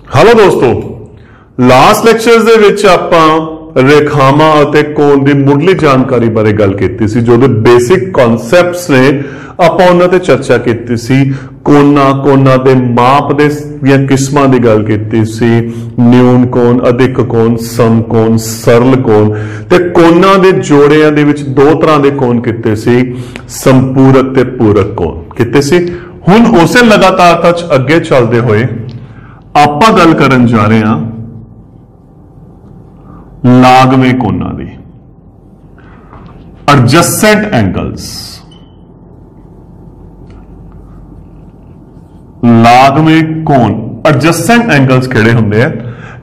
Hello दोस्तों, last lectures ਦੇ ਵਿੱਚ ਆਪਾਂ ਰੇਖਾਵਾਂ ਅਤੇ ਕੋਣ ਦੀ ਮੁੱਢਲੀ ਜਾਣਕਾਰੀ ਬਾਰੇ ਗੱਲ ਕੀਤੀ ਸੀ। ਜੋ ਦੇ ਬੇਸਿਕ ਕਨਸੈਪਟਸ ਨੇ ਆਪਾਂ ਉਹਨਾਂ ਤੇ ਚਰਚਾ ਕੀਤੀ ਸੀ। ਕੋਣਾਂ ਦੇ ਮਾਪ ਦੇ ਜਾਂ ਕਿਸਮਾਂ ਦੀ ਗੱਲ ਕੀਤੀ ਸੀ। ਨਿਊਨ ਕੋਣ, ਅਧਿਕ ਕੋਣ, ਸਮਕੋਣ, ਸਰਲ ਕੋਣ ਤੇ ਕੋਣਾਂ ਦੇ ਜੋੜਿਆਂ ਦੇ ਵਿੱਚ ਦੋ ਤਰ੍ਹਾਂ ਦੇ ਕੋਣ ਕੀਤੇ ਸੀ, ਸੰਪੂਰਕ ਤੇ ਪੂਰਕ ਕੋਣ ਕੀਤੇ ਸੀ। ਹੁਣ ਉਸੇ ਲਗਾਤਾਰਤਾ ਚ ਅੱਗੇ ਚੱਲਦੇ ਹੋਏ ਆਪਾਂ ਗੱਲ ਕਰਨ ਜਾ ਰਹੇ ਹਾਂ ਲਾਗਵੇਂ ਕੋਣਾਂ ਦੀ, ਐਡਜਸੈਂਟ ਐਂਗਲਸ। ਲਾਗਵੇਂ ਕੋਣ ਐਡਜਸੈਂਟ ਐਂਗਲਸ ਕਿਹੜੇ ਹੁੰਦੇ ਆ?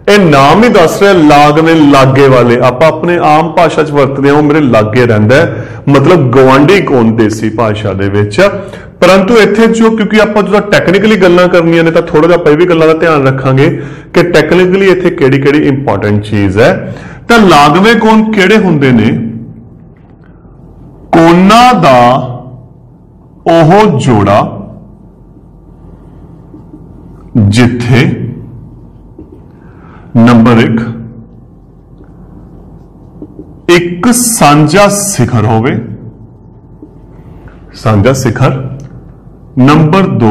ਇਹ ਨਾਮ ਹੀ ਦੱਸ ਰਿਹਾ, ਲਾਗਵੇਂ ਲਾਗੇ ਵਾਲੇ। ਆਪਾਂ ਆਪਣੇ ਆਮ ਭਾਸ਼ਾ ਚ ਵਰਤਦੇ ਹਾਂ ਉਹ ਮੇਰੇ ਲਾਗੇ ਰਹਿੰਦਾ ਹੈ, ਮਤਲਬ ਗਵਾਂਢੀ ਕੋਣ ਦੇਸੀ ਭਾਸ਼ਾ ਦੇ ਵਿੱਚ। परंतु इत्थे जो क्योंकि आप जो टैक्नीकली गल्लां करनियां ने तां थोड़ा जिहा पहले भी गल्लां दा ध्यान रखांगे कि टैक्नीकली इत्थे किहड़ी इंपॉर्टेंट चीज है। तां लागवें कोण किहड़े हुंदे ने? कोणां दा ओह जोड़ा जिथे नंबर एक सांझा शिखर होवे, सांझा शिखर। नंबर दो,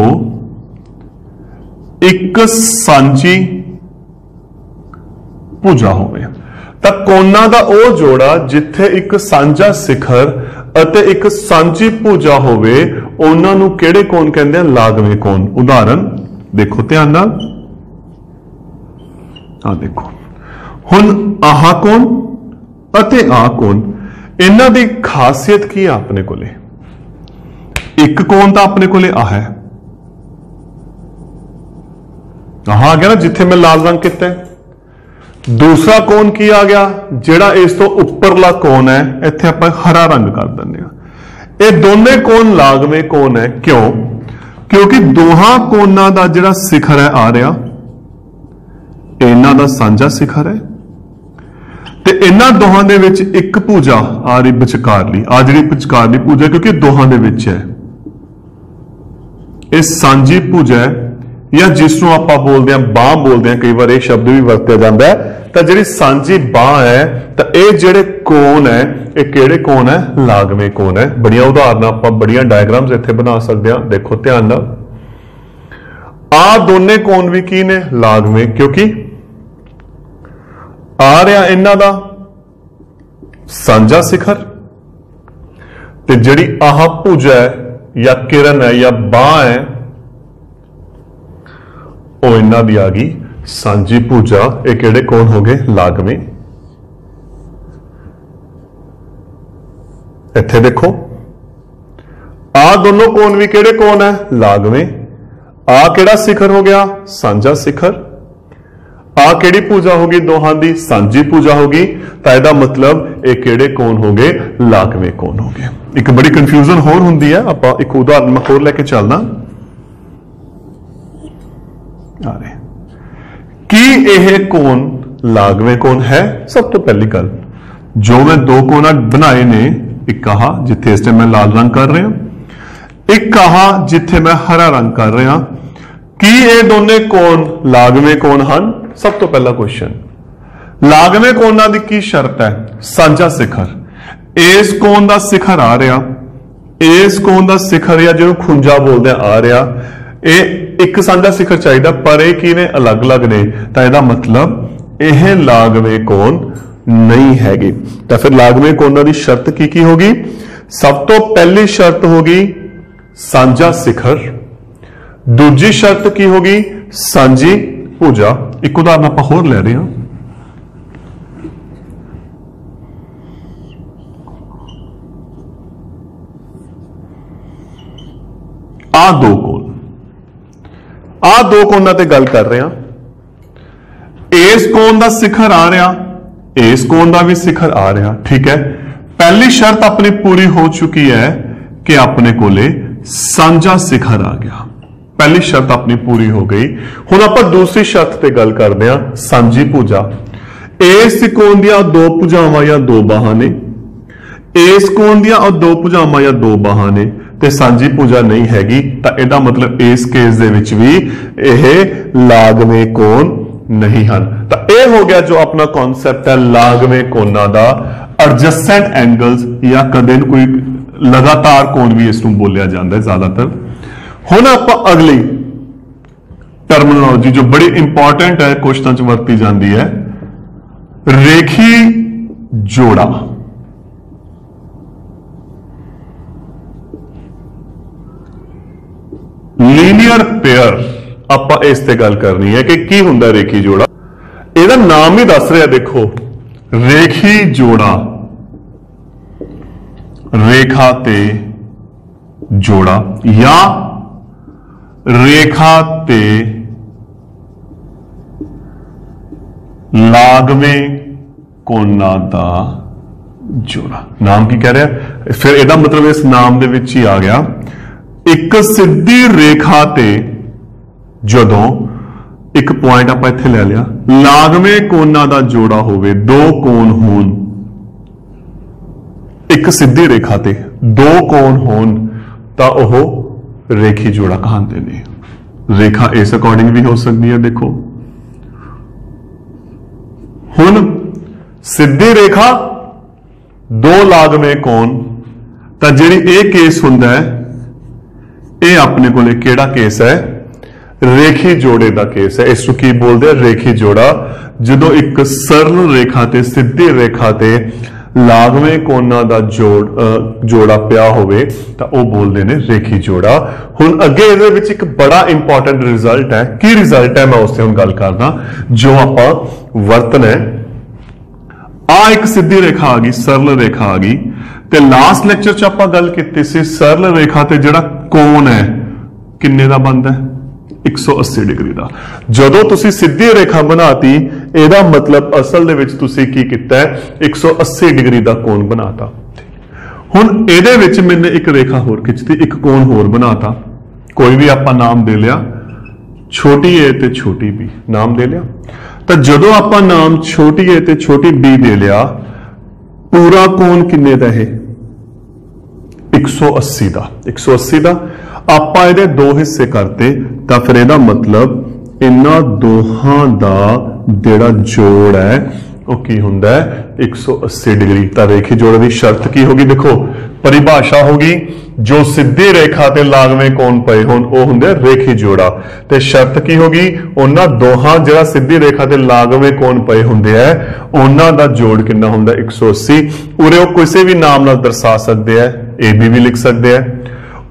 एक सांझी भुजा होवे। तां कोणां दा ओह जोड़ा जिथे एक सांझा शिखर अते एक सांझी भुजा होवे उन्हां नूं किहड़े कोण कहंदे आ? लागवें कोण। उदाहरण देखो ध्यान नाल, आ देखो हुण आह कोण अते आ कोण, इन्हां दी खासियत की है? अपने कोले एक कोण तो अपने कोले आ है, आ गया ना जिथे मैं लाल रंग किया। दूसरा कोण की आ गया जेड़ा इस तो उपरला कोण है, इत्थे आपां हरा रंग कर दिंदे आ। ये दोने कोण लागवें कोण है। क्यों? क्योंकि दोहां कोणां दा जिहड़ा शिखर है आ रहा, इन्हां दा सांझा शिखर है ते इन्हां दोहां दे विच एक भुजा आ रही विचकारली, आ जिहड़ी विचकारली भुजा क्योंकि दोहां दे विच है, ਇਹ ਸਾਂਝੀ ਭੁजा है या जिसनों ਆਪਾਂ बोलते हैं बांह बोलते हैं, कई बार यह शब्द भी वरत्या जाता है। तो जिहड़ी सांझी बांह है तो यह जिहड़े कोण है ये किहड़े कोण है? लागवें कोण है। बड़ियां उदाहरण आप बड़ियां डायग्राम्स इत्थे बना सकते हैं। देखो ध्यान नाल, आ दोने कोण भी की ने? लागवें, क्योंकि आ रहा इन्हां दा सांझा शिखर ते जिहड़ी आह भुजा है या किरण है या बांह है वो इन्हां दी आ गई सांझी भुजा। ये किहड़े कोण हो गए? लागवें। इत्थे देखो आ दोनों कोण भी किहड़े कोण है? लागवें। आ किहड़ा शिखर हो गया? सांझा शिखर। आ किहड़ी भुजा होगी? दोहां दी सांझी भुजा होगी। तां इहदा मतलब ये किहड़े कोण हो गए? लागवें कोण हो गए। एक बड़ी कंफ्यूजन होर हुंदी है, आपां एक उदाहरण मैं होर लेके चलना। की यह कोण लागवें कोण है? सब तो पहली गल, जो मैं दो कोण बनाए ने, एक कहा जिथे इस टाइम मैं लाल रंग कर रहा, एक कहा जिथे मैं हरा रंग कर रहा, की ये दोने कोण लागवें कोण हन? सब तो पहला क्वेश्चन, लागवें कोणां दी की शर्त है? सांझा शिखर। इस कोण दा शिखर आ रहा, इस कोण दा शिखर या जो खुंजा बोलते आ रहा, ये एक सांझा शिखर चाहिए, पर ये की ने? अलग अलग ने। तो इसका मतलब यह लागवें कोण नहीं हैगी। तो फिर लागवें कोणां दी शर्त की होगी? सब तो पहली शर्त होगी सांझा शिखर, दूजी शर्त की होगी? सांझी भुजा। एक उदाहरण आप होर ले रहे हैं, आ दो कोण, आ दो कोणां ते गल कर रहे हैं। इस कोण दा शिखर आ रहा, इस कोण दा भी शिखर आ रहा, ठीक है। पहली शर्त अपनी पूरी हो चुकी है कि अपने कोले सांझा शिखर आ गया, पहली शर्त अपनी पूरी हो गई। हुण आपां दूसरी शर्त ते गल करदे हां, सांझी भुजा। इस कोण दियां दो भुजावां या दो बाहां ने, इस कोण दियां दो भुजावां या दो बाहां ने, ते सांझी भुजा नहीं हैगी, तां इहदा मतलब इस केस दे विच भी यह लागवें कोण नहीं ਹਨ। ਤਾਂ ਇਹ ਹੋ ਗਿਆ ਜੋ ਆਪਣਾ ਕਨਸੈਪਟ ਹੈ ਲਾਗਵੇਂ ਕੋਨਾਂ ਦਾ, ਐਡਜਸਟੈਂਟ ਐਂਗਲਸ ਜਾਂ ਕਦੇ ਕੋਈ ਲਗਾਤਾਰ ਕੋਣ ਵੀ ਇਸ ਨੂੰ ਬੋਲਿਆ ਜਾਂਦਾ ਹੈ ਜ਼ਿਆਦਾतर। ਹੁਣ ਆਪਾਂ ਅਗਲੀ ਟਰਮੀਨੋਲੋਜੀ जो बड़ी इंपॉर्टेंट है क्वेश्चन च वरती जाती है, रेखी जोड़ा। ਲੀਨੀਅਰ पेयर ਆਪਾਂ ਇਸ ਤੇ ਗੱਲ ਕਰਨੀ ਹੈ ਕਿ ਕੀ ਹੁੰਦਾ ਰੇਖੀ ਜੋੜਾ। ਇਹਦਾ ਨਾਮ ਹੀ ਦੱਸ ਰਿਹਾ, ਦੇਖੋ ਰੇਖੀ ਜੋੜਾ, ਰੇਖਾ ਤੇ ਜੋੜਾ ਜਾਂ ਰੇਖਾ ਤੇ ਲਾਗਵੇਂ ਕੋਨਾਂ ਦਾ ਜੋੜਾ। ਨਾਮ ਕੀ ਕਹਿ ਰਿਹਾ, ਫਿਰ ਇਹਦਾ ਮਤਲਬ ਇਸ ਨਾਮ ਦੇ ਵਿੱਚ ਹੀ ਆ ਗਿਆ, ਇੱਕ ਸਿੱਧੀ ਰੇਖਾ ਤੇ ਜਦੋਂ ਇੱਕ ਪੁਆਇੰਟ ਆਪਾਂ ਇੱਥੇ ਲੈ ਲਿਆ, ਲਾਗਵੇਂ ਕੋਨਾਂ ਦਾ ਜੋੜਾ ਹੋਵੇ, ਦੋ ਕੋਣ ਹੋਣ, ਇੱਕ ਸਿੱਧੀ ਰੇਖਾ ਤੇ ਦੋ ਕੋਣ ਹੋਣ ਤਾਂ ਉਹ ਰੇਖੀ ਜੋੜਾ ਕਹਾਂਦੇ ਨੇ। ਰੇਖਾ ਇਸ ਅਕੋਰਡਿੰਗ ਵੀ ਹੋ ਸਕਦੀ ਹੈ, ਦੇਖੋ ਹੁਣ ਸਿੱਧੀ ਰੇਖਾ ਦੋ ਲਾਗਵੇਂ ਕੋਣ, ਤਾਂ ਜਿਹੜੀ ਇਹ ਕੇਸ ਹੁੰਦਾ ਹੈ ਇਹ ਆਪਣੇ ਕੋਲੇ ਕਿਹੜਾ ਕੇਸ ਹੈ, ਰੇਖੀ ਜੋੜੇ ਦਾ ਕੇਸ ਹੈ। ਇਸ ਨੂੰ ਕੀ ਬੋਲਦੇ ਆ, ਰੇਖੀ ਜੋੜਾ। ਜਦੋਂ ਇੱਕ ਸਰਲ ਰੇਖਾ ਤੇ ਸਿੱਧੀ ਰੇਖਾ ਤੇ ਲਾਗਵੇਂ ਕੋਨਾਂ ਦਾ ਜੋੜਾ ਪਿਆ ਹੋਵੇ ਤਾਂ ਉਹ ਬੋਲਦੇ ਨੇ ਰੇਖੀ ਜੋੜਾ। ਹੁਣ ਅੱਗੇ ਇਹਦੇ ਵਿੱਚ ਇੱਕ ਬੜਾ ਇੰਪੋਰਟੈਂਟ ਰਿਜ਼ਲਟ ਹੈ। ਕੀ ਰਿਜ਼ਲਟ ਹੈ, ਮੈਂ ਉਸ ਤੇ ਹੁਣ ਗੱਲ ਕਰਦਾ ਜੋ ਆਪਾਂ ਵਰਤਣਾ ਹੈ। ਆ ਇੱਕ ਸਿੱਧੀ ਰੇਖਾ ਆ ਗਈ, ਸਰਲ ਰੇਖਾ ਆ ਗਈ, ਤੇ ਲਾਸਟ ਲੈਕਚਰ ਚ ਆਪਾਂ ਗੱਲ ਕੀਤੀ ਸੀ ਸਰਲ ਰੇਖਾ ਤੇ ਜਿਹੜਾ ਕੋਣ ਹੈ ਕਿੰਨੇ ਦਾ ਬਣਦਾ ਹੈ, 180 ਡਿਗਰੀ ਦਾ। ਜਦੋਂ ਤੁਸੀਂ ਸਿੱਧੀ ਰੇਖਾ ਬਣਾਤੀ ਇਹਦਾ ਮਤਲਬ ਅਸਲ ਦੇ ਵਿੱਚ ਤੁਸੀਂ ਕੀ ਕੀਤਾ ਹੈ, 180 ਡਿਗਰੀ ਦਾ ਕੋਣ ਬਣਾਤਾ। ਹੁਣ ਇਹਦੇ ਵਿੱਚ ਮੈंने ਇੱਕ ਰੇਖਾ ਹੋਰ ਖਿੱਚਤੀ, ਇੱਕ ਕੋਣ ਹੋਰ ਬਣਾਤਾ, ਕੋਈ ਵੀ ਆਪਾਂ ਨਾਮ ਦੇ ਲਿਆ, ਛੋਟੀ a ਤੇ ਛੋਟੀ b ਨਾਮ ਦੇ ਲਿਆ। ਤਾਂ ਜਦੋਂ ਆਪਾਂ ਨਾਮ ਛੋਟੀ a ਤੇ ਛੋਟੀ b ਦੇ ਲਿਆ, ਪੂਰਾ ਕੋਣ ਕਿੰਨੇ ਦਾ ਹੈ, 180 ਦਾ। 180 ਦਾ ਆਪਾਂ ਇਹਦੇ ਦੋ ਹਿੱਸੇ ਕਰਤੇ ਤਾਂ ਫਿਰ ਇਹਦਾ ਮਤਲਬ ਇਹਨਾਂ ਦੋਹਾਂ ਦਾ ਜਿਹੜਾ ਜੋੜ ਹੈ ਉਹ ਕੀ ਹੁੰਦਾ ਹੈ, 180 ਡਿਗਰੀ। ਤਾਂ ਰੇਖੀ ਜੋੜ ਦੀ ਸ਼ਰਤ ਕੀ ਹੋਗੀ, ਦੇਖੋ ਪਰਿਭਾਸ਼ਾ ਹੋਗੀ, ਜੋ ਸਿੱਧੀ ਰੇਖਾ ਤੇ ਲਾਗਵੇਂ ਕੋਣ ਪਏ ਹੋਣ ਉਹ ਹੁੰਦੇ ਰੇਖੀ ਜੋੜਾ। ਤੇ ਸ਼ਰਤ ਕੀ ਹੋਗੀ, ਉਹਨਾਂ ਦੋਹਾਂ ਜਿਹੜਾ ਸਿੱਧੀ ਰੇਖਾ ਤੇ ਲਾਗਵੇਂ ਕੋਣ ਪਏ ਹੁੰਦੇ ਆ ਉਹਨਾਂ ਦਾ ਜੋੜ ਕਿੰਨਾ ਹੁੰਦਾ, 180। ਉਰੇ ਉਹ ਕਿਸੇ ਵੀ ਨਾਮ ਨਾਲ ਦਰਸਾ ਸਕਦੇ ਆ, AB ਵੀ ਲਿਖ ਸਕਦੇ ਆ,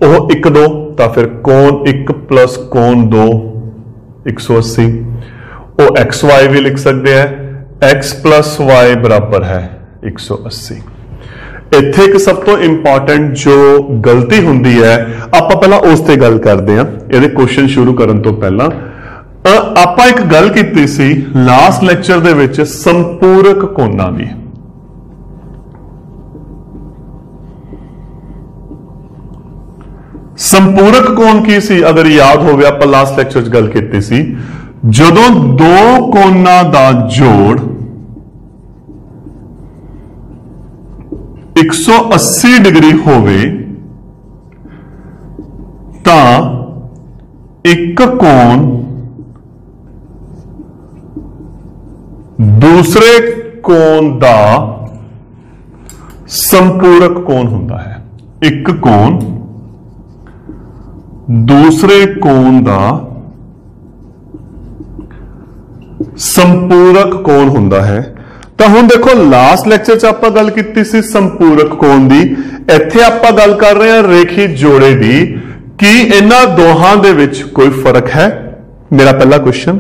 ਉਹ 1 2 ਤਾਂ ਫਿਰ ਕੋਣ 1 ਪਲੱਸ ਕੋਣ 2 180। ਉਹ XY ਵੀ ਲਿਖ ਸਕਦੇ ਆ, x plus y बराबर है 180। ਇੱਥੇ ਇੱਕ ਸਭ ਤੋਂ ਇੰਪੋਰਟੈਂਟ ਜੋ ਗਲਤੀ ਹੁੰਦੀ ਹੈ, ਆਪਾਂ ਪਹਿਲਾਂ ਉਸ ਤੇ ਗੱਲ ਕਰਦੇ ਹਾਂ ਇਹਦੇ ਕੁਐਸਚਨ ਸ਼ੁਰੂ ਕਰਨ ਤੋਂ ਪਹਿਲਾਂ। ਆਪਾਂ ਇੱਕ ਗੱਲ ਕੀਤੀ ਸੀ ਲਾਸਟ ਲੈਕਚਰ ਦੇ ਵਿੱਚ ਸੰਪੂਰਕ ਕੋਣਾਂ ਦੀ। ਸੰਪੂਰਕ ਕੋਣ ਕੀ ਸੀ, ਅਗਰ ਯਾਦ ਹੋਵੇ ਆਪਾਂ ਲਾਸਟ ਲੈਕਚਰ 'ਚ ਗੱਲ ਕੀਤੀ ਸੀ, ਜਦੋਂ ਦੋ ਕੋਣਾਂ ਦਾ ਜੋੜ 180 ਡਿਗਰੀ ਹੋਵੇ ਤਾਂ ਇੱਕ ਕੋਣ ਦੂਸਰੇ ਕੋਣ ਦਾ ਸੰਪੂਰਕ ਕੋਣ ਹੁੰਦਾ ਹੈ। ਇੱਕ ਕੋਣ ਦੂਸਰੇ ਕੋਣ ਦਾ ਸੰਪੂਰਕ ਕੋਣ ਹੁੰਦਾ ਹੈ। ਤਾਂ ਹੁਣ ਦੇਖੋ ਲਾਸਟ ਲੈਕਚਰ 'ਚ ਆਪਾਂ ਗੱਲ ਕੀਤੀ ਸੀ ਸੰਪੂਰਕ ਕੋਣ ਦੀ, ਇੱਥੇ ਆਪਾਂ ਗੱਲ ਕਰ ਰਹੇ ਹਾਂ ਰੇਖੀ ਜੋੜੇ ਦੀ। ਕੀ ਇਹਨਾਂ ਦੋਹਾਂ ਦੇ ਵਿੱਚ ਕੋਈ ਫਰਕ ਹੈ, ਮੇਰਾ ਪਹਿਲਾ ਕੁਐਸਚਨ।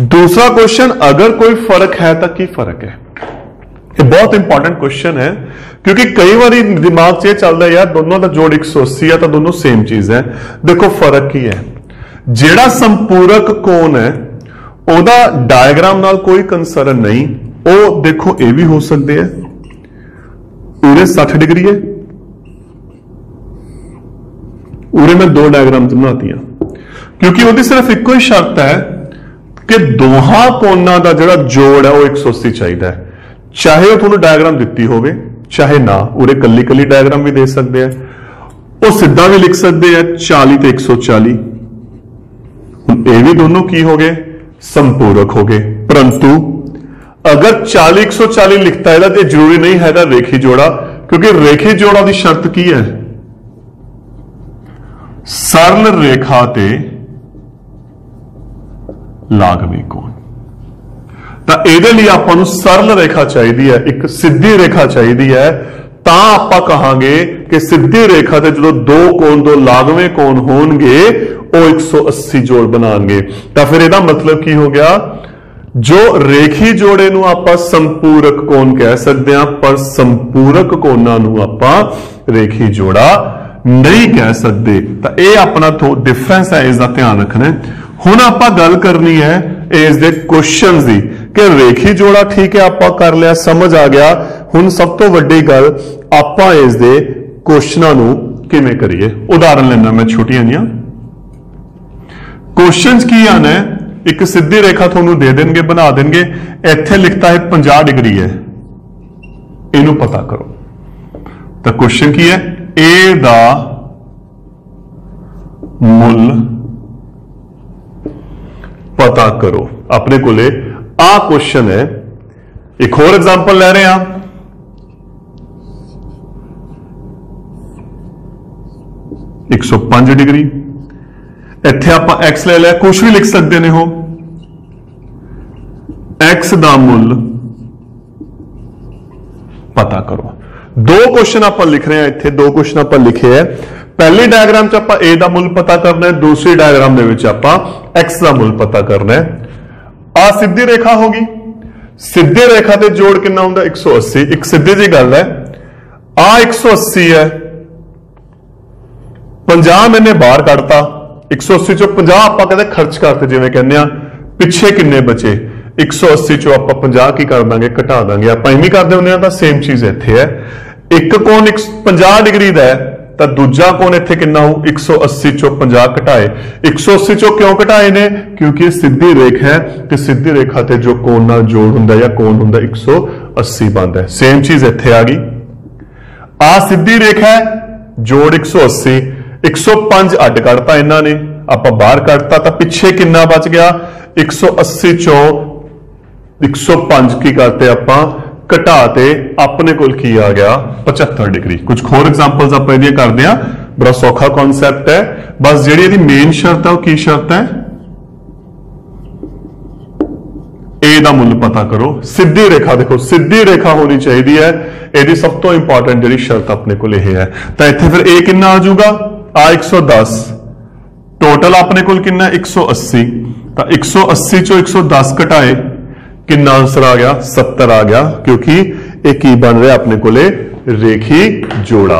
दूसरा क्वेश्चन, अगर कोई फर्क है तो की फर्क है। ये बहुत इंपॉर्टेंट क्वेश्चन है क्योंकि कई बार दिमाग से चलता है यार दोनों का जोड़ 180 है तो दोनों सेम चीज है। देखो फर्क की है, जेड़ा संपूरक कोण है ओदा डायग्राम नाल कोई कंसर्न नहीं। ओ देखो ये भी हो सकते हैं, उरे 60 डिग्री है, उरे मैं दो डायग्राम बनाती क्योंकि वो सिर्फ एक ही शर्त है कि दोहां कोणां दा जिहड़ा जोड़ है वो 180 चाहिए, चाहे वो तुहानूं डायग्राम दित्ती होवे चाहे ना। उरे कल्ली कल्ली डायग्राम भी दे सकते हैं, वो सीधा भी लिख सकते हैं 40 ते 140। हुण ये भी दोनों की हो गए संपूरक हो गए। परंतु अगर 40 140 लिखता है तो जरूरी नहीं है रेखी जोड़ा, क्योंकि रेखी जोड़ा की शर्त की है, सरल रेखा ते लागवे कोण। तो ਇਹਦੇ ਲਈ ਆਪਾਂ ਨੂੰ सरल रेखा चाहिए है, एक सीधी रेखा चाहिए है, ਤਾਂ ਆਪਾਂ ਕਹਾਂਗੇ कि सीधी रेखा ਤੇ ਜਦੋਂ दो कोण दो लागवे कोण होणगे ਉਹ 180 जोड़ बनाएंगे। तो फिर ਇਹਦਾ मतलब की हो गया, जो रेखी जोड़े ਨੂੰ ਆਪਾਂ संपूरक कोण कह सकते हैं, पर संपूरक कोणां ਨੂੰ ਆਪਾਂ रेखी जोड़ा नहीं कह सकते। तो यह अपना डिफरेंस है, इसका ध्यान रखना है। हुण आपां गल करनी है इस दे क्वेश्चन की कि रेखी जोड़ा ठीक है आपां कर लिया, समझ आ गया। हुण सब तो वड्डी गल आपां इस दे क्वेश्चनां नूं किवें करिए। उदाहरण लेना मैं छोटियां जिहां क्वेश्चन की आना है, एक सीधी रेखा तुहानूं दे देंगे, बना देंगे, इत्थे लिखता है 50 डिग्री है, इनू पता करो। तो क्वेश्चन की है, ए दा मुल पता करो। अपने कोले आ क्वेश्चन है। एक और एग्जांपल ले रहे हैं, 105 डिग्री, इत्थे आपां एक्स ले लिया, कुछ भी लिख सकते ने हो। एक्स दा मुल पता करो। दो क्वेश्चन आप लिख रहे हैं, इत्थे दो क्वेश्चन आप लिखे हैं। पहली डायग्राम च आप ए दा मुल पता करना है, दूसरी डायग्राम दे विच आप एक्स दा मुल पता करना है। आ सीधी रेखा होगी, सीधी रेखा ते जोड़ कितना हुंदा 180। एक सीधी जी गल है, आ 180 है, 50 मैंने बाहर कढ़ता, 180 चो 50 आप कहते खर्च करते, जिवें कहने आ पिछे किन्ने बचे, 180 चो आप 50 की कर देंगे, घटा देंगे। आप इवें करते होंगे, तो सेम चीज इत्थे है। एक कोण 50 डिग्री का है, तो दूजा कोण इत्थे कितना हो 180 चो 50 घटाए। 180 चो क्यों घटाए ने, क्योंकि सीधी रेखा है, तो सीधी रेखा ते जो कोण नाल जोड़ हुंदा या कोण हुंदा 180 बनता है। सेम चीज इत्थे आ गई, आ सीधी रेखा है, जोड़ 180, 105 अड कढ़ता इन्हां ने, आप बाहर कढ़ता, तो पिछे कितना बच गया 180 चो 105 की करते आपां घटाते, अपने कोल की आ गया 75 डिग्री। कुछ होर एग्जांपल्स आप इहदियां करदे आ, बड़ा सौखा कॉन्सैप्ट है। बस जिहड़ी इहदी मेन शर्त है, वो की शर्त है, ए दा मुल पता करो। सीधी रेखा देखो, सीधी रेखा होनी चाहिए है, इहदी सब तो इंपॉर्टेंट जिहड़ी शर्त अपने कोल इह है। तो इत्थे फिर ए कितना आ जाऊगा, आ 110, टोटल अपने कोल कितना 180, तो 180 चो 110 घटाए, कितना आंसर आ गया 70 आ गया, क्योंकि एक ही बन रहा अपने कोले रेखी जोड़ा।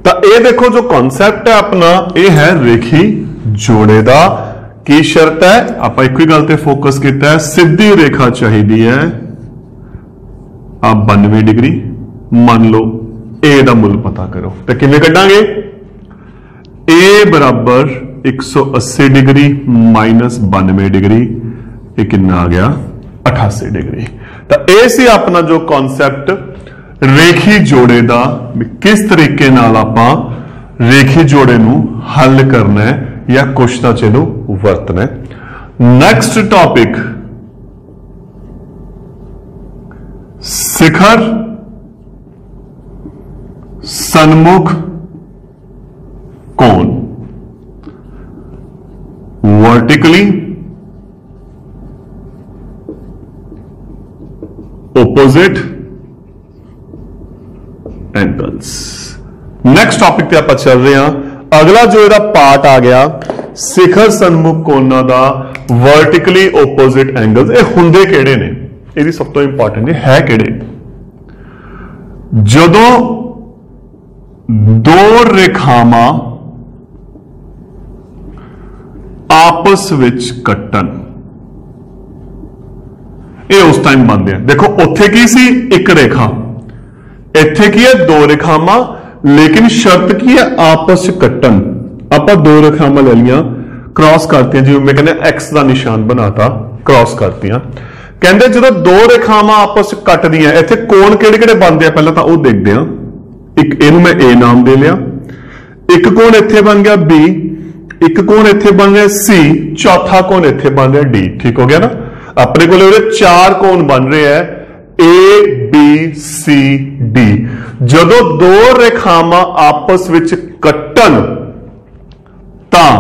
तो ये देखो जो कॉन्सेप्ट है अपना, ये है रेखी जोड़े दा। की शर्त है, आप एक ही गल ते फोकस किया है, सीधी रेखा चाहिए है, आप 92 डिग्री मान लो, ए दा मुल पता करो। तो किवें कढांगे, ए बराबर 180 डिग्री माइनस 92 डिग्री, ये कितना आ गया 88 डिग्री। तो यह सी अपना जो कॉन्सैप्ट रेखी जोड़े का, किस तरीके नाल आपां रेखी जोड़े नूं हल करना है या क्वेश्चन च इहनूं वरतना है। नैक्सट टॉपिक, शिखर सन्मुख कोण, vertically opposite angles. Next topic पे आप चल रहे हैं। अगला जो ਇਹਦਾ पार्ट आ गया, शिखर सन्मुख कोणां दा वर्टिकली ओपोजिट एंगल्स। ਇਹ ਹੁੰਦੇ ਕਿਹੜੇ ਨੇ, ਇਹਦੀ ਸਭ ਤੋਂ ਇੰਪੋਰਟੈਂਟ ਹੈ ਕਿਹੜੇ, ਜਦੋਂ ਦੋ ਰੇਖਾਵਾਂ ਆਪਸ ਵਿੱਚ ਕੱਟਣ, ਇਹ ਉਸ ਟਾਈਮ ਬਣਦੇ ਆ। ਦੇਖੋ ਉੱਥੇ ਕੀ ਸੀ, ਇੱਕ ਰੇਖਾ, ਇੱਥੇ ਕੀ ਹੈ ਦੋ ਰੇਖਾਵਾਂ, लेकिन शर्त की है आपस कट्टन। आप दो रेखावां ले लिया, क्रॉस करती, जिवें मैं कहना एक्स का निशान बनाता, क्रॉस करती। कहते जो दो रेखावां आपस कटदियां, इत्थे कोण किहड़े-किहड़े बनते हैं पहले तो वह देखते हैं। एक इहनूं मैं ए नाम दे लिया, एक कोण इत्थे बन गया बी, एक कोण इत्थे बन रहा सी, चौथा कोण इत्थे बन रहा डी। ठीक हो गया ना। अपने को चार कोण बन रहे हैं ए बी सी डी। जदों दो रेखावां आपस विच कट्टन तां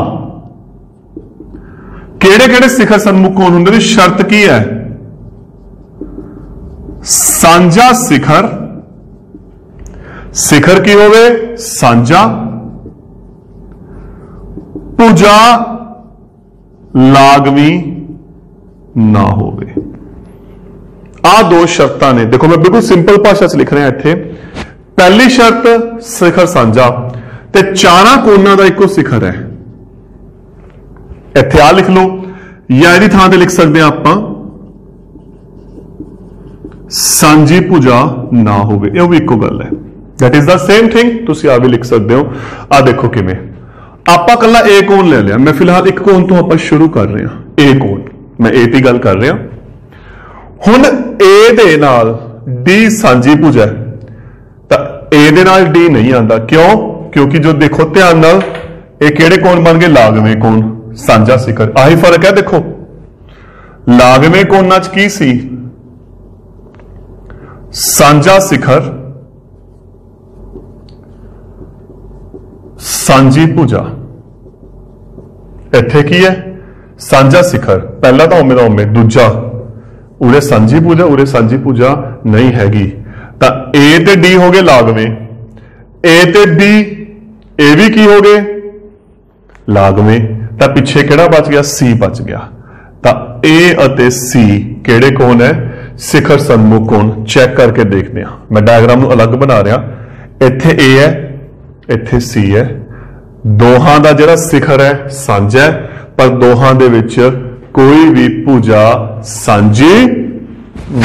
किहड़े-किहड़े शिखर सन्मुख कोण हुंदे ने? शर्त की है? सांझा शिखर, शिखर की होवे सांझा, भुजा लागवी ना होवे। आ दो शर्तां ने। देखो मैं बिल्कुल सिंपल भाषा च लिख रहा इत्थे। पहली शर्त शिखर सांझा ते चारां कोणां दा इक्को शिखर है। इत्थे आ लिख लो या इहदी थां ते लिख सकते हैं आपां सांझी भुजा ना होवे। यह भी इक्को गल है। That is the same thing. तुसीं आ भी लिख सकते हो। आ देखो किवें आपां कल्ला ए कोण ले लिया। मैं फिलहाल एक कोण तो आपां शुरू कर रहे हैं। ए कोण मैं ए दी गल कर रहा। हुण ए दे नाल डी सांझी भुजा है तां ए दे नाल डी नहीं आंदा। क्यों? क्योंकि जो देखो ध्यान नाल ये किहड़े कोण बन गए? लागवें कोण, सांझा शिखर। आही फर्क है। देखो लागवें कोणां च की सी? सांझा शिखर, सांझी भुजा। इत्थे की है? सांझा शिखर। पहला तो उम्मे दा उम्मे, दूजा उरे सांझी भुजा, उरे सांझी भुजा नहीं हैगी। तां ए ते डी हो गए लागवें, ए ते डी ए भी की हो गए? लागवें। तां पिछे किहड़ा बच गया? सी बच गया। तां ए अते सी किहड़े कोण है? शिखर सन्मुख कोण। चेक करके देखते हैं। मैं डायग्राम नूं अलग बना रहा। इत्थे ए है, इत्थे सी है। दोहां दा जिहड़ा शिखर है सांझा है, पर दोहां दे विच कोई भी भुजा सांझी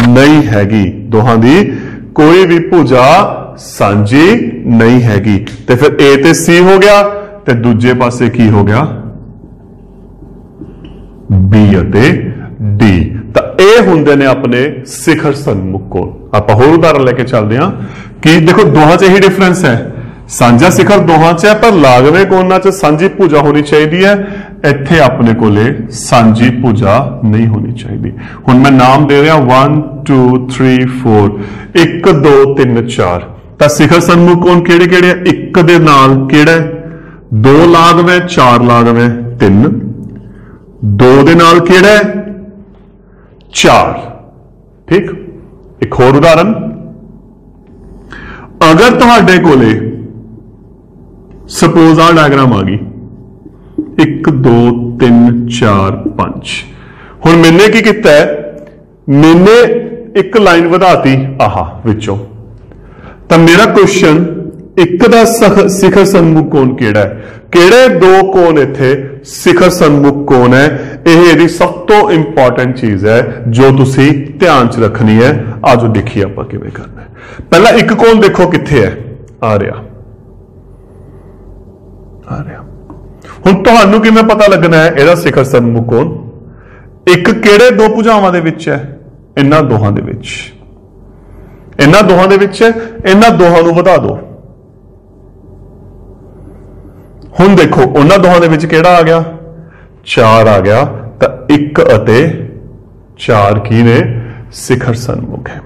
नहीं हैगी। दोहां दी कोई भी भुजा सांझी नहीं हैगी। ते फिर ए ते सी हो गया ते दूजे पासे की हो गया? बी अते डी। तां ਇਹ ਹੁੰਦੇ ਨੇ ਆਪਣੇ शिखर सन्मुख कोण। ਆਪਾਂ ਹੋਰ ਉਦਾਹਰਨ ਲੈ ਕੇ ਚੱਲਦੇ ਹਾਂ ਕਿ ਦੇਖੋ ਦੋਹਾਂ 'ਚ ਇਹੀ ਡਿਫਰੈਂਸ ਹੈ। ਸਾਂਝਾ शिखर ਦੋਹਾਂ 'ਚ ਹੈ, ਪਰ ਲਾਗਵੇਂ ਕੋਣਾਂ 'ਚ ਸਾਂਝੀ ਭੁਜਾ ਹੋਣੀ ਚਾਹੀਦੀ ਹੈ। ਇੱਥੇ ਆਪਣੇ ਕੋਲੇ ਸਾਂਝੀ ਭੁਜਾ ਨਹੀਂ ਹੋਣੀ ਚਾਹੀਦੀ। ਹੁਣ ਮੈਂ ਨਾਮ ਦੇ ਰਿਹਾ 1 2 3 4 1 2 3 4। ਤਾਂ शिखर सन्मुख कोण ਕਿਹੜੇ ਕਿਹੜੇ ਆ? 1 ਦੇ ਨਾਲ ਕਿਹੜਾ? 2 ਲਾਗਵੇਂ, 4 ਲਾਗਵੇਂ, 3। 2 ਦੇ ਨਾਲ ਕਿਹੜਾ? 4। ठीक। एक होर उदाहरण, अगर तुहाडे कोले सपोज आ डायग्राम आ गई 1 2 3 4 5। हुण मैंने की किया है? मैंने एक लाइन वधाती आहा विचों। तां मेरा क्वेश्चन एक दा शिखर सन्मुख कोण किहड़ा है? किहड़े दो कोण इत्थे शिखर सन्मुख कोण है? यह सब तो इंपॉर्टेंट चीज है जो तुसी ध्यान च रखनी है। आज देखिए आपां किवें करना है। पहला एक कोण देखो कित्थे है? आ रहा, आ रहा। हुण तुहानूं किवें पता लगना है इहदा शिखर सन्मुख कोण? एक किहड़े दो भुजावां दे विच है? इन्हां दोहां दे विच, इन्हां दोहां दे विच है। इन्हां दोहां नूं वधा दो। हुण देखो उन्हां दोहां दे विच किहड़ा आ गया? 4 आ गया। तो 1 अते 4 की ने? शिखर सन्मुख है।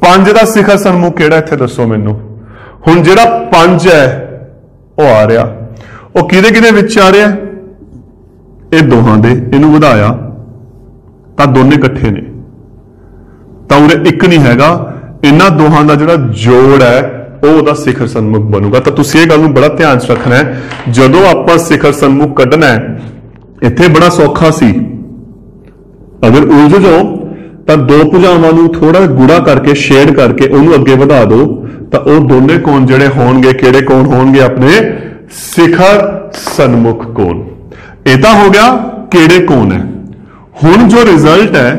5 दा शिखर सन्मुख किहड़ा इत्थे दसो मैनूं। हुण जिहड़ा 5 है वो आ रहा, वो किहदे किहदे विच आ रहा? ये दोहां दे। इहनूं वधाया तां दोने इकट्ठे ने, तां उरे 1 नहीं हैगा। इन्हां दोहां दा जिहड़ा जोड़ है ਉਹਦਾ शिखर सन्मुख बनूगा। तो तुसीं ਇਹ ਗੱਲ ਨੂੰ बड़ा ध्यान च रखना है। जदों आपां शिखर सन्मुख कढना है, इत्थे बड़ा सौखा सी। अगर उलझ जाओ तो दो भुजावां नूं थोड़ा गुड़ा करके शेड करके उन्होंने अगे बढ़ा दो, तो वह दोनों कोण जिहड़े होणगे किहड़े कोण होणगे? अपने शिखर सन्मुख कोण। ये तो हो गया किहड़े कोण है। हुण जो रिजल्ट है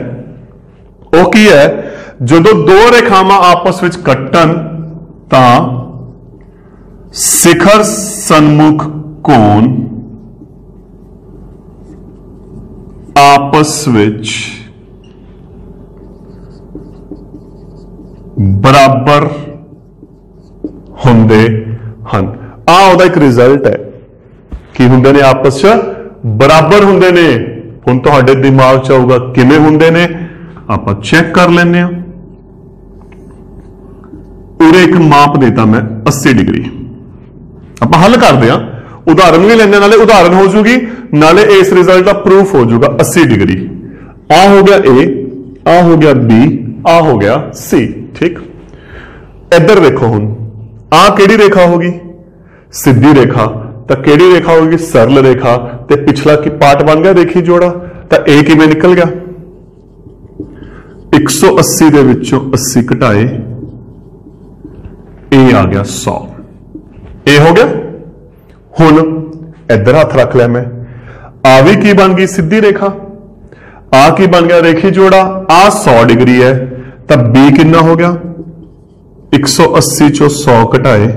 वह की है? जदों दो रेखावां आपस विच कट्टन तां शिखर सन्मुख कोण आपस विच बराबर हुंदे हन। आ उहदा एक रिजल्ट है। ਕੀ ਹੁੰਦੇ ਨੇ ਆਪਸ ਚ बराबर ਹੁੰਦੇ ਨੇ। ਹੁਣ ਤੁਹਾਡੇ दिमाग च आऊगा किवें ਹੁੰਦੇ ने आप चेक कर लेने। उरे एक माप देता मैं 80 डिग्री, आप हल करते हैं, उदाहरण भी लेने नाले उदाहरण हो जूगी नाले इस रिजल्ट का प्रूफ हो जाएगा। 80 डिग्री आ हो गया ए, आ हो गया बी, आ हो गया सी। ठीक, इधर देखो हुन आ केड़ी रेखा होगी? सीधी रेखा। तो केड़ी रेखा होगी? सरल रेखा। ते पिछला की पार्ट बन गया रेखी जोड़ा। तो ए किवें निकल गया? 180 दे विचों 80 घटाए ए आ गया 100। ए हो गया। हुन इधर हाथ रख लिया मैं, आ भी की बन गई? सीधी रेखा। आ की बन गया? रेखी जोड़ा। आ 100 डिग्री है तो बी कितना हो गया? 180 चो 100 घटाए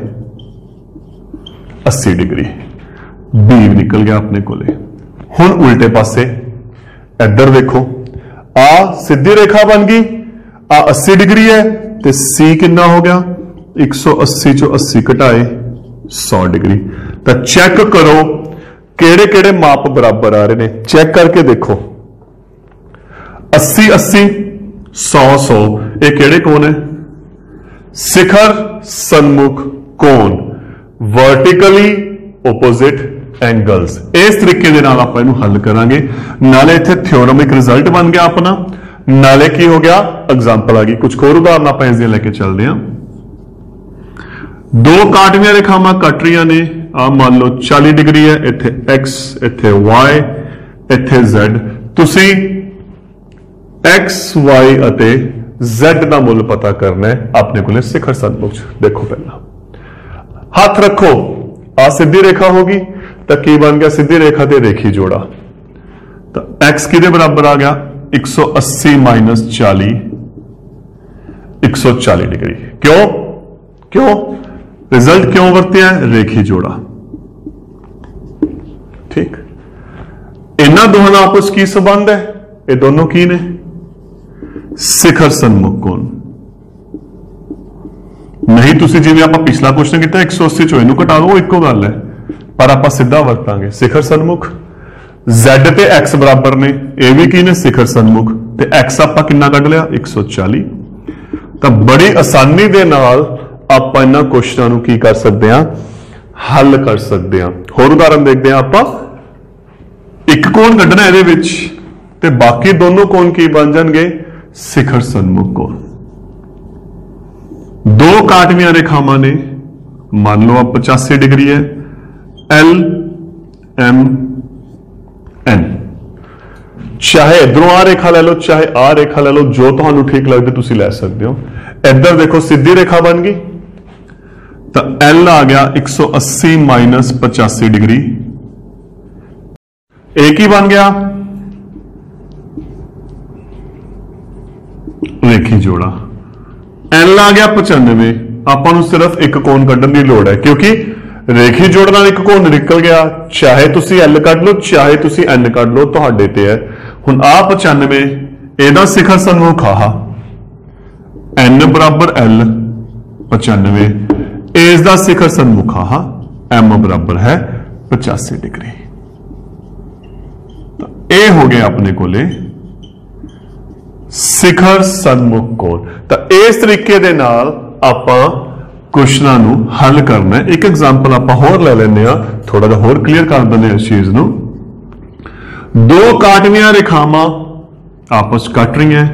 80 डिग्री, बी निकल गया अपने कोले। हुन उल्टे पासे इधर देखो, आ सीधी रेखा बन गई, आ 80 डिग्री है तो सी कितना हो गया? 180 चो 80 घटाए 100 डिग्री। तो चेक करो केड़े केड़े माप बराबर आ रहे हैं, चेक करके देखो। 80 80 100 100 ये केड़े कोण है? शिखर सन्मुख कोण, वर्टिकली ओपोजिट एंगल्स। इस तरीके दे नाल आपां इहनूं हल करांगे। नाले इत्थे थ्योरमिक रिजल्ट बन गया अपना, नाले की हो गया एग्जांपल आ गई। कुछ होर उदाहरण आपां इसदियां लेके चलदे हां। दो काटवियां रेखावां कट रही ने, आ मान लो 40 डिग्री है, इत्थे एक्स, इत्थे वाई, इत्थे जेड। तुसीं एक्स वाई अते जेड का मुल पता करना है अपने को शिखर सन्मुख। देखो पहला हाथ रखो, आ सीधी रेखा होगी तो की बन गया? सीधी रेखा ते रेखी जोड़ा। तो एक्स किदे बराबर आ गया? 180 माइनस 40, 140 डिग्री। क्यों क्यों रिजल्ट क्यों वरते हैं? रेखी जोड़ा। ठीक, इन्हां दोहां दा आपस की संबंध है? ये दोनों की ने? शिखर सन्मुख कोण। नहीं तुसी जिवें आपां पिछला क्वेश्चन किया 180 चो इहनूं घटा दो, इक्को गल है, पर आपां सीधा वरतांगे शिखर सन्मुख। Z ते X बराबर ने, ये भी की ने? शिखर सन्मुख। ते X आपां कितना कढ लिया? 140। तो बड़ी आसानी दे नाल आपां इन्हां क्वेश्चनां नूं की कर सकते हैं? हल कर सकते हैं। होर उदाहरण देखते हैं आपां। एक कोण कढना इहदे विच ते बाकी दोनों कोण की बन जाणगे? शिखर सन्मुख कोण। दो काटवियां रेखावां ने, मान लो आप 85 डिग्री है, एल एम एन। चाहे इधरों आ रेखा ले लो, चाहे आ रेखा ले लो, जो तुहानू ठीक लगदे तुसीं ले सकते हो। इधर देखो सीधी रेखा बन गई तो एल आ गया 180 माइनस 85 डिग्री, एक ही बन गया रेखी जोड़ा। एल आ गया 95। आपां सिर्फ एक कोण कढण दी लोड़ है क्योंकि रेखी जोड़ नाल एक कोण निकल गया। चाहे तुसी एल कढ लो, चाहे तुसी एन कढ लो, तुहाडे ते है। हुण आ 95 एदा शिखर सन्मुख आ, एन बराबर एल 95, इसका शिखर सन्मुख आ एम बराबर है 85 डिग्री। तो ये हो गया अपने कोले शिखर सन्मुख कोण। तो इस तरीके दे नाल आपां क्वेश्चनां नूं हल करना है। एक एग्जाम्पल आपां होर ले लैंदे हां, थोड़ा जिहा होर क्लीयर कर दिंदे इस चीज नूं। दो काटवियां रेखावां आपस कट रही हैं,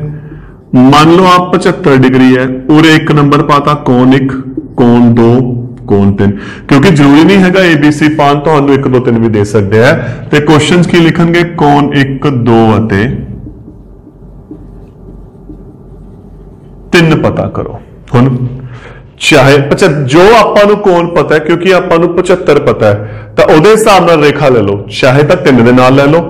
मान लो आप 75 डिग्री है, और एक नंबर पाता कोण 1, कोण 2, कोण 3। क्योंकि जरूरी नहीं है ABC पान, तो 1 2 3 भी दे सकते हैं। तो क्वेश्चन की लिखेंगे कोण 1 2 अते 3 पता करो। हुण चाहे जो आपां नूं कोण पता है, क्योंकि आपां नूं 75 पता है, तो उहदे हिसाब नाल रेखा ले लो। चाहे तो 3 दे नाल ले लो,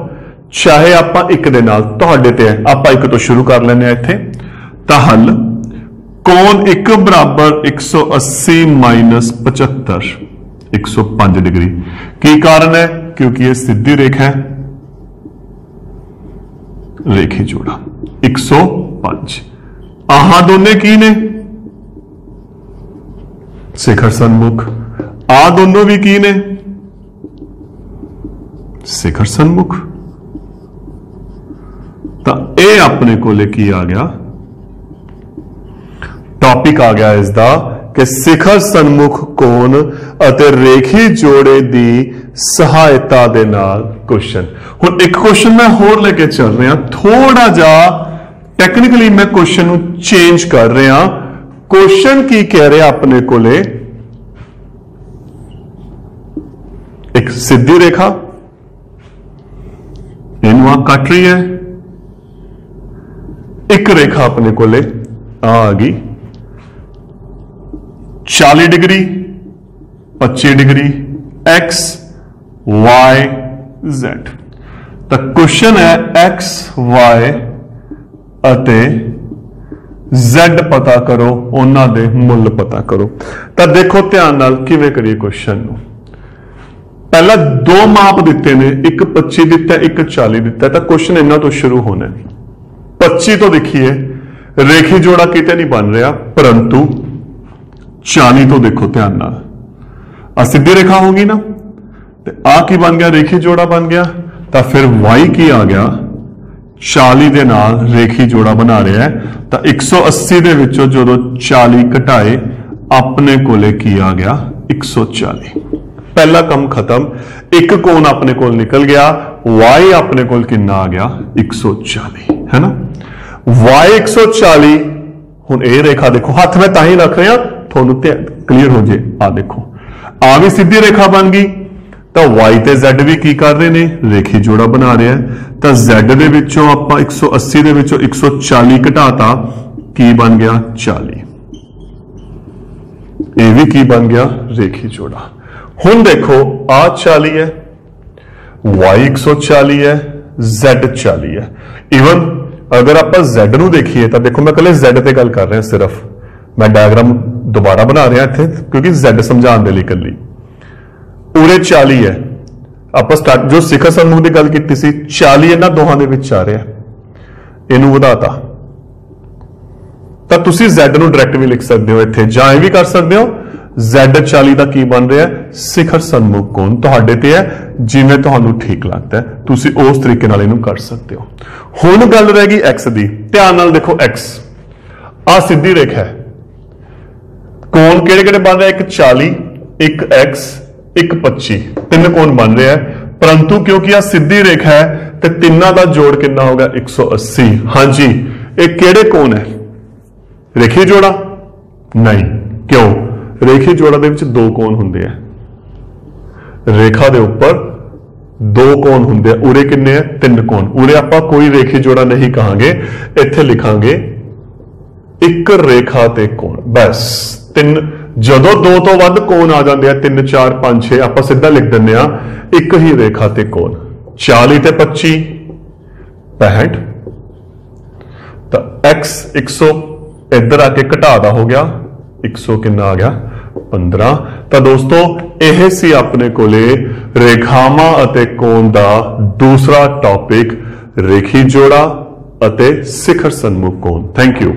चाहे आपां 1 दे नाल, तुहाडे ते है। आपां 1 तो शुरू कर लैंदे हां इत्थे। तां हल कोण 1 बराबर 180 माइनस 75, 105 डिग्री। की कारण है? क्योंकि यह सीधी रेखा है, रेखी जोड़ा 105। आहा दोने की ने? शिखर सन्मुख। आ दोनों भी की ने? ਸਿਖਰ ਸਨਮੁਖ। ਤਾਂ ਇਹ ਆਪਣੇ ਕੋਲੇ ਕੀ ਆ ਗਿਆ, ਟੌਪਿਕ ਆ ਗਿਆ ਇਸ ਦਾ ਕਿ ਸਿਖਰ ਸਨਮੁਖ ਕੋਣ ਅਤੇ ਰੇਖੀ ਜੋੜੇ ਦੀ ਸਹਾਇਤਾ ਦੇ ਨਾਲ ਕੁਐਸਚਨ। ਹੁਣ ਇੱਕ ਕੁਐਸਚਨ ਮੈਂ ਹੋਰ ਲੈ ਕੇ ਚੱਲ ਰਿਹਾ, ਥੋੜਾ ਜਿਹਾ ਟੈਕਨੀਕਲੀ ਮੈਂ ਕੁਐਸਚਨ ਨੂੰ ਚੇਂਜ ਕਰ ਰਿਹਾ। ਕੁਐਸਚਨ ਕੀ ਕਹਿ ਰਿਹਾ ਆਪਣੇ ਕੋਲੇ, ਇੱਕ ਸਿੱਧੀ ਰੇਖਾ ਇਹਨੂੰ ਆ ਕੱਟ ਰਹੀ ਹੈ, ਇੱਕ ਰੇਖਾ ਆਪਣੇ ਕੋਲੇ ਆ ਗਈ 40 degree 25 degree x y z। तो क्वेश्चन है x y ਅਤੇ z पता करो, ਉਹਨਾਂ ਦੇ ਮੁੱਲ पता करो। ਤਾਂ ਦੇਖੋ ਧਿਆਨ ਨਾਲ ਕਿਵੇਂ ਕਰੀਏ ਕੁਐਸਚਨ ਨੂੰ। ਪਹਿਲਾਂ ਦੋ ਮਾਪ ਦਿੱਤੇ ਨੇ, ਇੱਕ 25 ਦਿੱਤਾ ਇੱਕ 40 ਦਿੱਤਾ। ਤਾਂ ਕੁਐਸਚਨ ਇਹਨਾਂ ਤੋਂ ਸ਼ੁਰੂ ਹੋਣਾ ਹੈ। 25 ਤੋਂ ਦੇਖੀਏ ਰੇਖੀ ਜੋੜਾ ਕਿਤੇ ਨਹੀਂ ਬਣ ਰਿਹਾ, परंतु 40 ਤੋਂ ਦੇਖੋ ਧਿਆਨ ਨਾਲ, ਆ ਸਿੱਧੀ ਰੇਖਾ ਹੋਗੀ ਨਾ, ਤੇ ਆ ਕੀ ਬਣ ਗਿਆ, ਰੇਖੀ ਜੋੜਾ ਬਣ ਗਿਆ। ਤਾਂ ਫਿਰ y ਕੀ ਆ ਗਿਆ, 40 ਦੇ ਨਾਲ ਰੇਖੀ ਜੋੜਾ ਬਣਾ ਰਿਹਾ ਹੈ। ਤਾਂ 180 ਦੇ ਵਿੱਚੋਂ ਜਦੋਂ 40 ਘਟਾਏ ਆਪਣੇ ਕੋਲੇ ਕੀ ਆ ਗਿਆ, 140। ਪਹਿਲਾ ਕੰਮ ਖਤਮ, ਇੱਕ ਕੋਣ ਆਪਣੇ ਕੋਲ ਨਿਕਲ ਗਿਆ। y ਆਪਣੇ ਕੋਲ ਕਿੰਨਾ ਆ ਗਿਆ, 140 है ना। y 140। ਹੁਣ ਇਹ ਰੇਖਾ ਦੇਖੋ, ਹੱਥ ਮੈਂ ਤਾਂ ਹੀ ਰੱਖ ਰਿਹਾ ਤੁਹਾਨੂੰ ਤੇ ਕਲੀਅਰ ਹੋ ਜੇ। ਆ ਦੇਖੋ ਆ ਵੀ ਸਿੱਧੀ ਰੇਖਾ ਬਣ ਗਈ। ਤਾਂ y ਤੇ z ਵੀ ਕੀ ਕਰ ਰਹੇ ਨੇ, ਰੇਖੀ ਜੋੜਾ ਬਣਾ ਰਿਹਾ। ਤਾਂ z ਦੇ ਵਿੱਚੋਂ ਆਪਾਂ 180 ਦੇ ਵਿੱਚੋਂ 140 ਘਟਾਤਾ, ਕੀ ਬਣ ਗਿਆ 40। ਇਹ ਵੀ ਕੀ ਬਣ ਗਿਆ, ਰੇਖੀ ਜੋੜਾ। ਹੁਣ ਦੇਖੋ ਆ 40 है, y 140 है, z 40 है। इवन अगर आप z ਨੂੰ देखिए ਤਾਂ देखो मैं कल z ਤੇ ਗੱਲ ਕਰ ਰਿਹਾ, सिर्फ मैं डायग्राम दोबारा बना रहा इत्थे क्योंकि z समझाने ਲਈ कली। उरे 40 है, आप स्टार्ट जो सिखर सन्मुख की गल की सी 40 इन्हां दोहां दे विच आ रहा, इनू वधाता। ਤਾਂ ਤੁਸੀਂ z ਨੂੰ डायरेक्ट भी लिख सकते हो इत्थे, जां भी कर सकते हो। z 40 ਦਾ ਕੀ ਬਣ ਰਿਹਾ, ਸਿਖਰ ਸਨਮੁਖ ਕੋਣ। ਤੁਹਾਡੇ ਤੇ ਹੈ, ਜਿਵੇਂ ਤੁਹਾਨੂੰ ਠੀਕ ਲੱਗਦਾ ਹੈ ਤੁਸੀਂ ਉਸ ਤਰੀਕੇ ਨਾਲ ਇਹਨੂੰ ਕਰ ਸਕਦੇ ਹੋ। ਹੁਣ ਗੱਲ ਰਹਿ ਗਈ x ਦੀ। ਧਿਆਨ ਨਾਲ ਦੇਖੋ x ਆ ਸਿੱਧੀ ਰੇਖਾ ਹੈ, ਕੋਣ ਕਿਹੜੇ ਕਿਹੜੇ ਬਣ ਰਿਹਾ, ਇੱਕ 40 ਇੱਕ x ਇੱਕ 25, ਤਿੰਨ ਕੋਣ ਬਣ ਰਿਹਾ ਹੈ। परंतु क्योंकि आ सीधी रेखा है तो तिन्ना का जोड़ कितना होगा 180। हाँ जी, एक केड़े कोण है, रेखी जोड़ा नहीं, क्यों, रेखी जोड़ा दे विच दो कोण हुंदे हैं, रेखा दे ऊपर दो कोण हुंदे हैं। उरे किन्ने हैं, तीन कोण। उरे आपां कोई रेखी जोड़ा नहीं कहांगे, इत्थे लिखांगे एक रेखा ते कोण, बस। तीन ਜਦੋਂ दो तो वध कोण आ जाते हैं, 3 4 5 6 आप सीधा लिख दें एक ही रेखा ते कोण। 40 ते 25 65, तो x 100 इधर आके घटादा हो गया 100 कितना आ गया 15। तो दोस्तों यह सी अपने कोले रेखावां अते कोण दा दूसरा टॉपिक, रेखी जोड़ा अते शिखर सन्मुख कोण। Thank you.